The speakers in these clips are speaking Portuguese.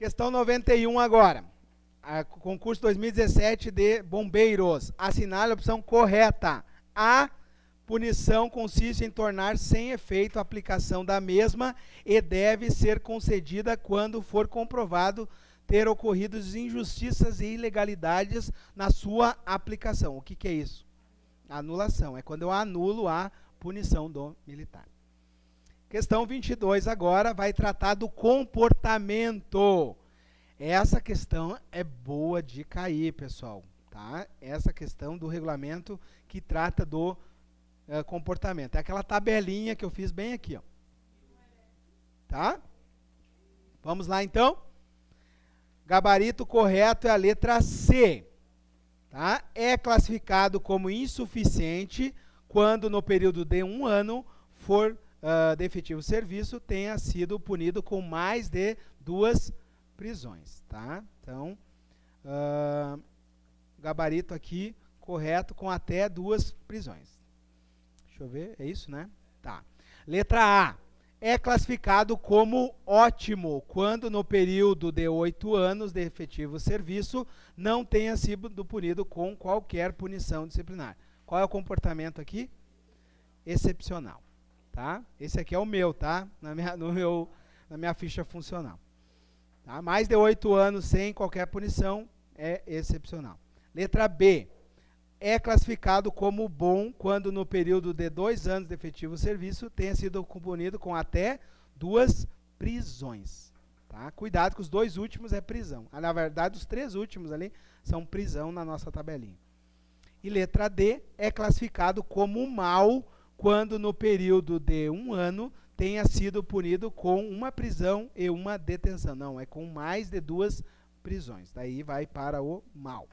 Questão 91 agora. Concurso 2017 de bombeiros. Assinale a opção correta. A punição consiste em tornar sem efeito a aplicação da mesma e deve ser concedida quando for comprovado ter ocorrido injustiças e ilegalidades na sua aplicação. O que é isso? Anulação. É quando eu anulo a punição do militar. Questão 22 agora vai tratar do comportamento. Essa questão é boa de cair, pessoal. Tá? Essa questão do regulamento que trata do comportamento. É aquela tabelinha que eu fiz bem aqui. Ó. Tá? Vamos lá, então. Gabarito correto é a letra C. Tá? É classificado como insuficiente quando no período de 1 ano for de efetivo serviço tenha sido punido com mais de 2 prisões. Tá? Então, gabarito aqui correto com até 2 prisões. Deixa eu ver, é isso, né? Tá. Letra A. É classificado como ótimo quando no período de 8 anos de efetivo serviço não tenha sido punido com qualquer punição disciplinar. Qual é o comportamento aqui? Excepcional. Tá? Esse aqui é o meu, tá? Na minha ficha funcional. Tá? Mais de 8 anos sem qualquer punição é excepcional. Letra B. É classificado como bom quando no período de 2 anos de efetivo serviço tenha sido punido com até 2 prisões. Tá? Cuidado que os 2 últimos é prisão. Na verdade, os 3 últimos ali são prisão na nossa tabelinha. E letra D. É classificado como mal quando no período de 1 ano tenha sido punido com 1 prisão e 1 detenção. Não, é com mais de 2 prisões. Daí vai para o mal.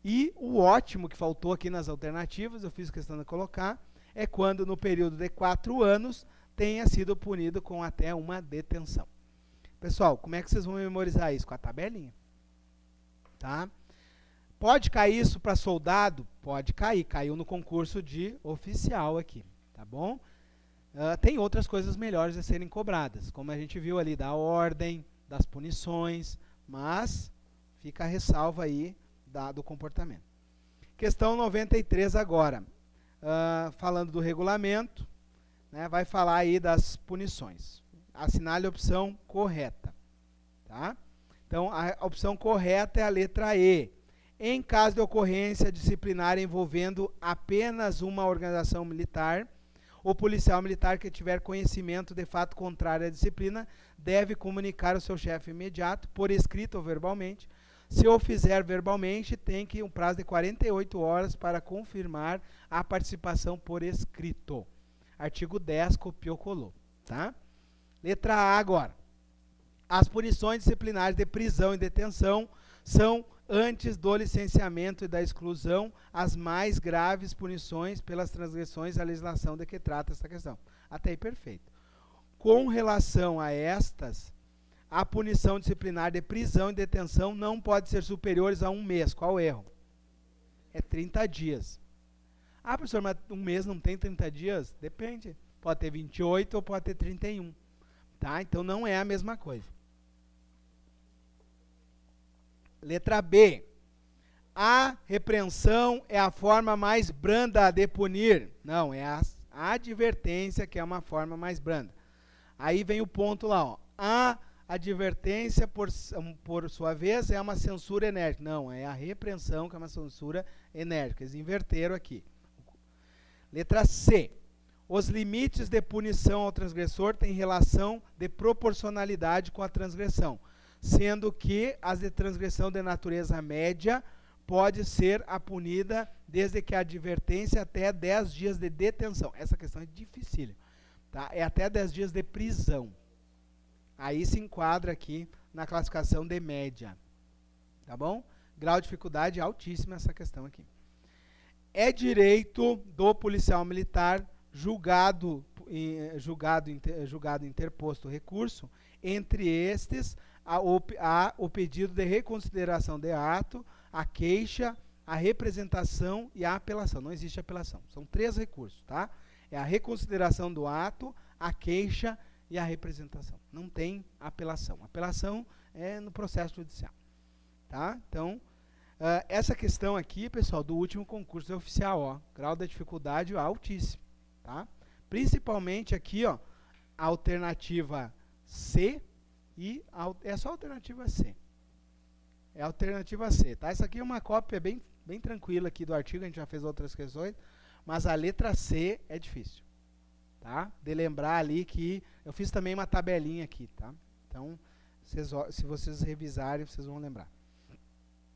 E o ótimo, que faltou aqui nas alternativas, eu fiz questão de colocar, é quando no período de 4 anos tenha sido punido com até 1 detenção. Pessoal, como é que vocês vão memorizar isso? Com a tabelinha. Tá? Pode cair isso para soldado? Pode cair. Caiu no concurso de oficial aqui. Tá bom? Tem outras coisas melhores a serem cobradas, como a gente viu ali, da ordem, das punições, mas fica a ressalva aí do comportamento. Questão 93 agora. Falando do regulamento, né, vai falar aí das punições. Assinale a opção correta. Tá? Então, a opção correta é a letra E. Em caso de ocorrência disciplinar envolvendo apenas uma organização militar, o policial militar que tiver conhecimento de fato contrário à disciplina deve comunicar ao seu chefe imediato, por escrito ou verbalmente. Se o fizer verbalmente, tem que um prazo de 48 horas para confirmar a participação por escrito. Artigo 10, copiou, colou. Tá? Letra A agora. As punições disciplinares de prisão e detenção são, antes do licenciamento e da exclusão, as mais graves punições pelas transgressões à legislação de que trata essa questão. Até aí, perfeito. Com relação a estas, a punição disciplinar de prisão e detenção não pode ser superiores a 1 mês. Qual o erro? É 30 dias. Ah, professor, mas 1 mês não tem 30 dias? Depende. Pode ter 28 ou pode ter 31. Tá? Então, não é a mesma coisa. Letra B. A repreensão é a forma mais branda de punir. Não, é a advertência que é uma forma mais branda. Aí vem o ponto lá, ó. A advertência, por sua vez, é uma censura enérgica. Não, é a repreensão que é uma censura enérgica. Eles inverteram aqui. Letra C. Os limites de punição ao transgressor têm relação de proporcionalidade com a transgressão, sendo que as de transgressão de natureza média pode ser a punida desde que a advertência até 10 dias de detenção. Essa questão é dificílima. Tá? É até 10 dias de prisão. Aí se enquadra aqui na classificação de média. Tá bom? Grau de dificuldade altíssima essa questão aqui. É direito do policial militar julgado interposto recurso, entre estes, o pedido de reconsideração de ato, a queixa, a representação e a apelação. Não existe apelação. São 3 recursos, tá? É a reconsideração do ato, a queixa e a representação. Não tem apelação. Apelação no processo judicial. Tá? Então, essa questão aqui, pessoal, do último concurso oficial, ó, grau da dificuldade altíssimo. Tá? Principalmente aqui, ó, a alternativa C e é só a alternativa C. É a alternativa C, tá? Essa aqui é uma cópia bem tranquila aqui do artigo, a gente já fez outras questões, mas a letra C é difícil, tá? De lembrar ali que eu fiz também uma tabelinha aqui, tá? Então, se vocês revisarem, vocês vão lembrar.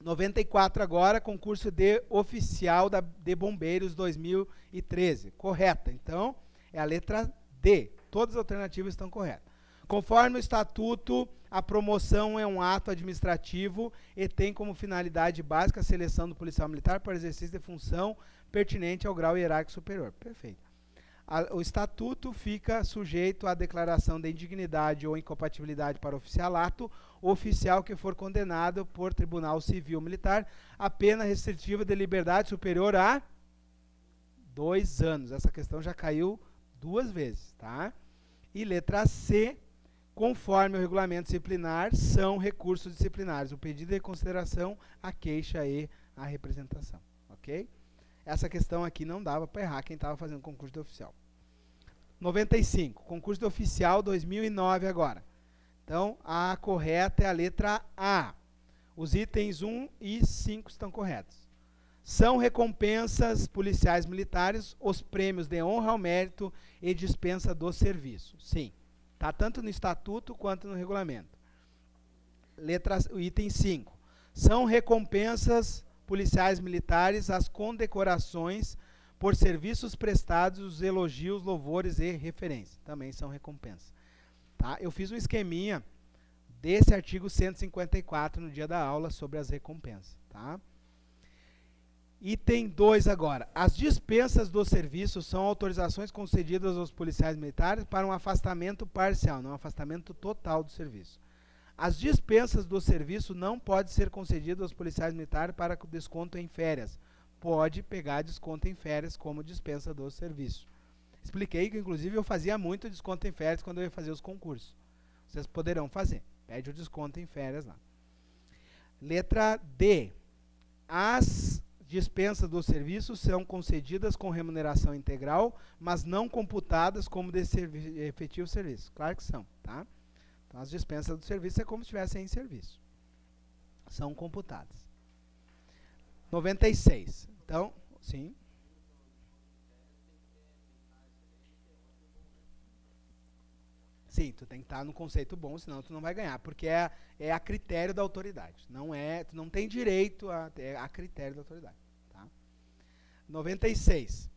94 agora, concurso de oficial de bombeiros 2013. Correta. Então, é a letra D. Todas as alternativas estão corretas. Conforme o estatuto, a promoção é um ato administrativo e tem como finalidade básica a seleção do policial militar para o exercício de função pertinente ao grau hierárquico superior. Perfeito. O estatuto fica sujeito à declaração de indignidade ou incompatibilidade para o oficialato, o oficial que for condenado por tribunal civil militar a pena restritiva de liberdade superior a 2 anos. Essa questão já caiu 2 vezes, tá? E letra C, conforme o regulamento disciplinar, são recursos disciplinares, o pedido de consideração, a queixa e a representação, ok? Essa questão aqui não dava para errar quem estava fazendo concurso de oficial. 95, concurso de oficial 2009 agora. Então, a correta é a letra A. Os itens 1 e 5 estão corretos. São recompensas policiais militares os prêmios de honra ao mérito e dispensa do serviço. Sim, está tanto no estatuto quanto no regulamento. Item 5. São recompensas policiais militares as condecorações por serviços prestados, os elogios, louvores e referências. Também são recompensas. Tá? Eu fiz um esqueminha desse artigo 154 no dia da aula sobre as recompensas. Tá? Item 2 agora. As dispensas do serviço são autorizações concedidas aos policiais militares para um afastamento parcial, não um afastamento total do serviço. As dispensas do serviço não podem ser concedidas aos policiais militares para desconto em férias. Pode pegar desconto em férias como dispensa do serviço. Expliquei que, inclusive, eu fazia muito desconto em férias quando eu ia fazer os concursos. Vocês poderão fazer. Pede o desconto em férias lá. Letra D. As dispensas do serviço são concedidas com remuneração integral, mas não computadas como de efetivo serviço. Claro que são, tá? Então, as dispensas do serviço é como se estivessem em serviço. São computadas. 96. Então, sim. Sim, tu tem que estar no conceito bom, senão tu não vai ganhar, porque é a critério da autoridade. Tu não tem direito é a critério da autoridade. Tá? 96.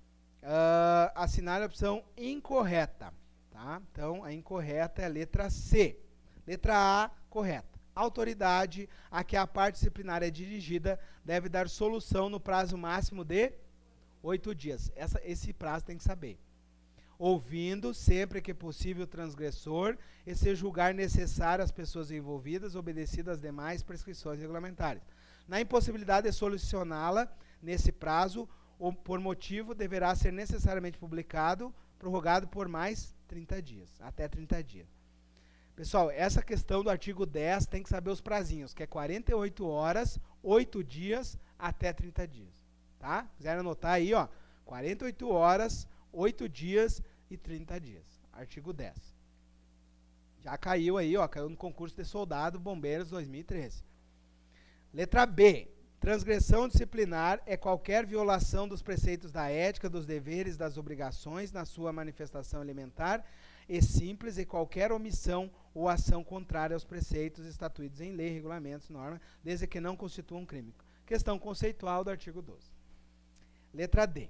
Assinar a opção incorreta. Tá? Então, a incorreta é a letra C. Letra A, correta. Autoridade a que a parte disciplinar é dirigida deve dar solução no prazo máximo de 8 dias. Esse prazo tem que saber. Ouvindo, sempre que possível, o transgressor e se julgar necessário as pessoas envolvidas, obedecidas as demais prescrições regulamentares. Na impossibilidade de solucioná-la nesse prazo, ou por motivo, deverá ser necessariamente publicado, prorrogado por mais 30 dias, até 30 dias. Pessoal, essa questão do artigo 10 tem que saber os prazinhos, que é 48 horas, 8 dias, até 30 dias. Tá? Quiserem anotar aí, ó, 48 horas, 8 dias e 30 dias. Artigo 10. Já caiu aí, ó, caiu no concurso de soldado bombeiros 2013. Letra B. Transgressão disciplinar é qualquer violação dos preceitos da ética, dos deveres, das obrigações na sua manifestação elementar e simples e qualquer omissão ou ação contrária aos preceitos estatuídos em lei, regulamentos, normas, desde que não constituam um crime. Questão conceitual do artigo 12. Letra D.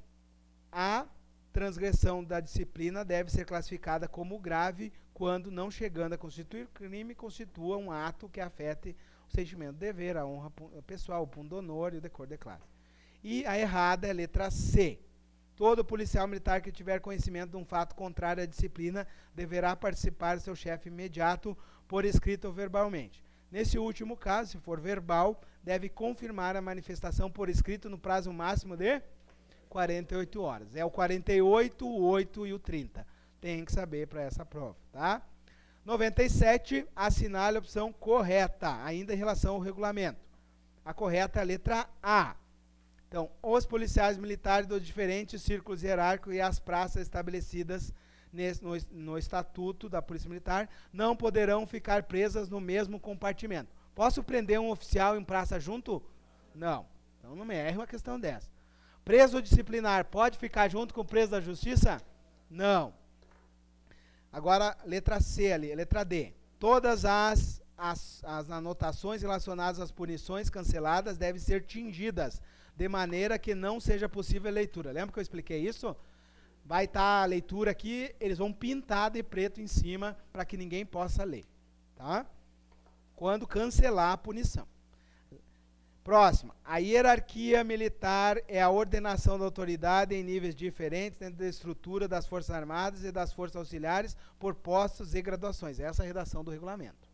A transgressão da disciplina deve ser classificada como grave quando, não chegando a constituir crime, constitua um ato que afete o sentimento de dever, a honra pessoal, o pundonor e o decoro de classe. E a errada é a letra C. Todo policial militar que tiver conhecimento de um fato contrário à disciplina deverá participar do seu chefe imediato por escrito ou verbalmente. Nesse último caso, se for verbal, deve confirmar a manifestação por escrito no prazo máximo de 48 horas. É o 48, o 8 e o 30. Tem que saber para essa prova, tá? 97, assinale a opção correta, ainda em relação ao regulamento. A correta é a letra A. Então, os policiais militares dos diferentes círculos hierárquicos e as praças estabelecidas no Estatuto da Polícia Militar não poderão ficar presas no mesmo compartimento. Posso prender um oficial em praça junto? Não. Então não me erre uma questão dessa. Preso disciplinar pode ficar junto com o preso da justiça? Não. Agora, letra C ali, letra D. Todas as anotações relacionadas às punições canceladas devem ser tingidas, de maneira que não seja possível a leitura. Lembra que eu expliquei isso? Vai estar a leitura aqui, eles vão pintar de preto em cima para que ninguém possa ler. Tá? Quando cancelar a punição. Próxima. A hierarquia militar é a ordenação da autoridade em níveis diferentes dentro da estrutura das Forças Armadas e das Forças Auxiliares por postos e graduações. Essa é a redação do regulamento.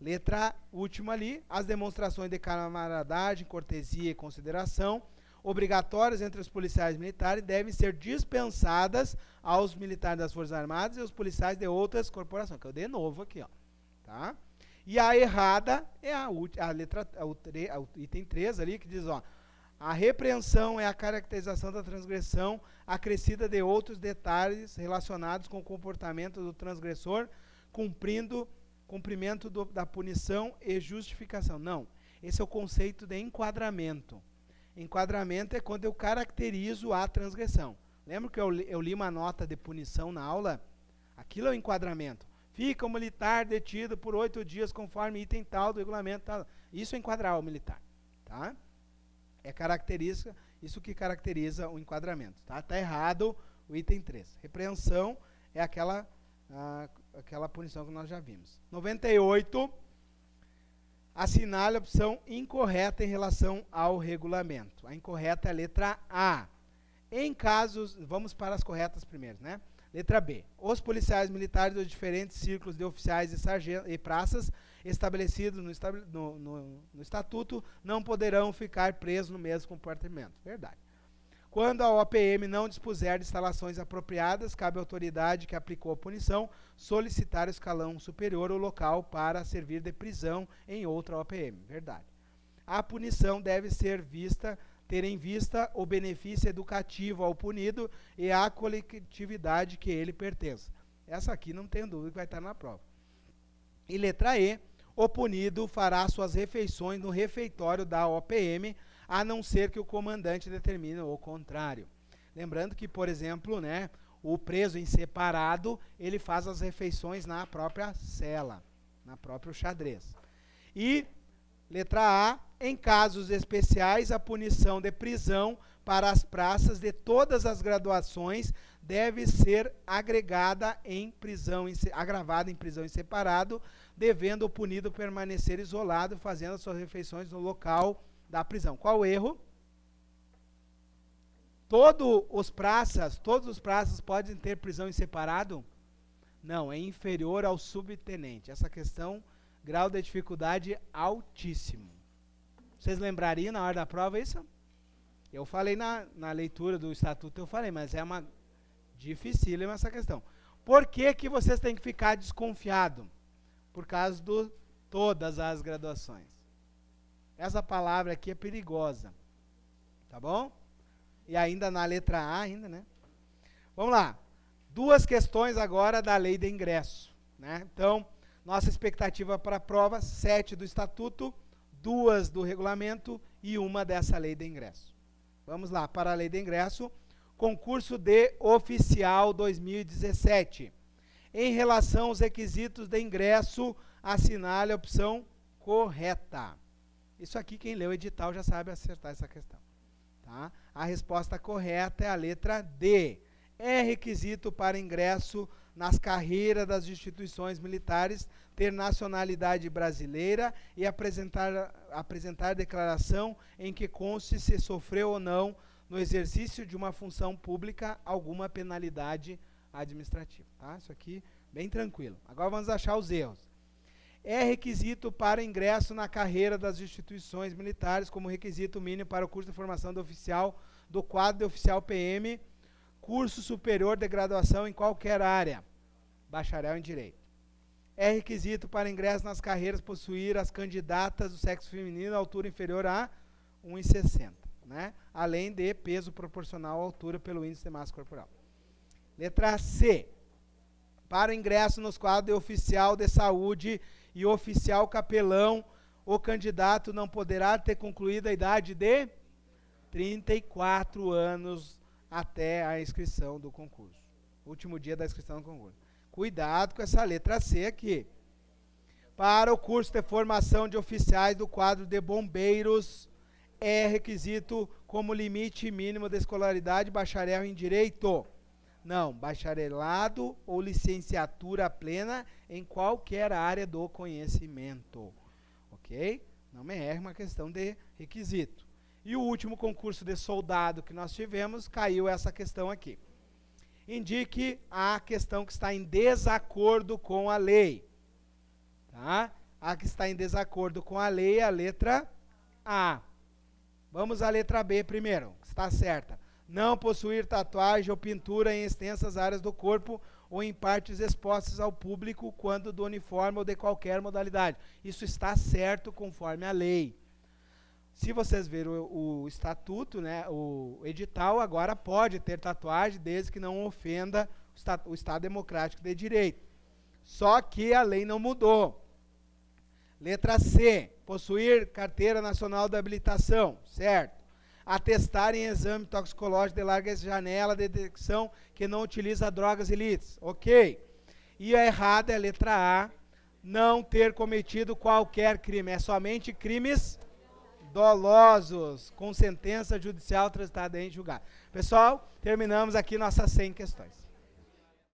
Letra última ali. As demonstrações de camaradagem, cortesia e consideração obrigatórias entre os policiais militares devem ser dispensadas aos militares das Forças Armadas e os policiais de outras corporações, que eu dei novo aqui, ó, tá? E a errada é o item 3 ali, que diz, ó, a repreensão é a caracterização da transgressão acrescida de outros detalhes relacionados com o comportamento do transgressor, cumprimento da punição e justificação. Não, esse é o conceito de enquadramento. Enquadramento é quando eu caracterizo a transgressão. Lembra que eu li uma nota de punição na aula? Aquilo é o enquadramento. Fica o militar detido por 8 dias conforme item tal do regulamento. Tal. Isso é enquadrar o militar. Tá? Isso que caracteriza o enquadramento. Tá errado o item 3. Repreensão é aquela punição que nós já vimos. 98. Assinale a opção incorreta em relação ao regulamento. A incorreta é a letra A. Em casos, vamos para as corretas primeiro, né? Letra B. Os policiais militares dos diferentes círculos de oficiais e sargentos e praças estabelecidos no Estatuto não poderão ficar presos no mesmo compartimento. Verdade. Quando a OPM não dispuser de instalações apropriadas, cabe à autoridade que aplicou a punição solicitar o escalão superior ou local para servir de prisão em outra OPM. Verdade. A punição deve ter em vista o benefício educativo ao punido e à coletividade que ele pertence. Essa aqui não tenho dúvida que vai estar na prova. E letra E, o punido fará suas refeições no refeitório da OPM, a não ser que o comandante determine o contrário. Lembrando que, por exemplo, né, o preso em separado, ele faz as refeições na própria cela, na próprio xadrez. E, letra A, em casos especiais, a punição de prisão para as praças de todas as graduações deve ser agravada em prisão em separado, devendo o punido permanecer isolado, fazendo as suas refeições no local da prisão. Qual o erro? Todos os praças podem ter prisão em separado? Não, é inferior ao subtenente. Essa questão, grau de dificuldade altíssimo. Vocês lembrariam na hora da prova isso? Eu falei na leitura do estatuto, eu falei, mas é uma dificílima essa questão. Por que vocês têm que ficar desconfiados? Por causa de todas as graduações. Essa palavra aqui é perigosa. Tá bom? E ainda na letra A, ainda, né? Vamos lá. 2 questões agora da lei de ingresso. Né? Então, nossa expectativa para a prova, 7 do estatuto, 2 do regulamento e 1 dessa lei de ingresso. Vamos lá, para a lei de ingresso. Concurso de oficial 2017. Em relação aos requisitos de ingresso, assinale a opção correta. Isso aqui, quem leu o edital já sabe acertar essa questão. Tá? A resposta correta é a letra D. É requisito para ingresso nas carreiras das instituições militares ter nacionalidade brasileira e apresentar declaração em que conste se sofreu ou não, no exercício de uma função pública, alguma penalidade administrativa. Tá? Isso aqui, bem tranquilo. Agora vamos achar os erros. É requisito para ingresso na carreira das instituições militares, como requisito mínimo para o curso de formação de oficial do quadro de oficial PM, curso superior de graduação em qualquer área, bacharel em Direito. É requisito para ingresso nas carreiras possuir as candidatas do sexo feminino a altura inferior a 1,60, né? Além de peso proporcional à altura pelo índice de massa corporal. Letra C. Para o ingresso nos quadros de oficial de saúde e oficial capelão, o candidato não poderá ter concluído a idade de 34 anos até a inscrição do concurso. Último dia da inscrição do concurso. Cuidado com essa letra C aqui. Para o curso de formação de oficiais do quadro de bombeiros, é requisito como limite mínimo de escolaridade bacharel em direito. Não, bacharelado ou licenciatura plena em qualquer área do conhecimento. Ok? Não me erre, uma questão de requisito. E o último concurso de soldado que nós tivemos, caiu essa questão aqui. Indique a questão que está em desacordo com a lei. Tá? A que está em desacordo com a lei é a letra A. Vamos à letra B primeiro, que está certa. Não possuir tatuagem ou pintura em extensas áreas do corpo ou em partes expostas ao público quando do uniforme ou de qualquer modalidade. Isso está certo conforme a lei. Se vocês verem o estatuto, né, o edital, agora pode ter tatuagem desde que não ofenda o Estado Democrático de Direito. Só que a lei não mudou. Letra C. Possuir carteira nacional de habilitação, certo? Atestar em exame toxicológico de larga janela de detecção que não utiliza drogas ilícitas, ok? E a errada é a letra A. Não ter cometido qualquer crime. É somente crimes dolosos, com sentença judicial transitada em julgado. Pessoal, terminamos aqui nossas 100 questões.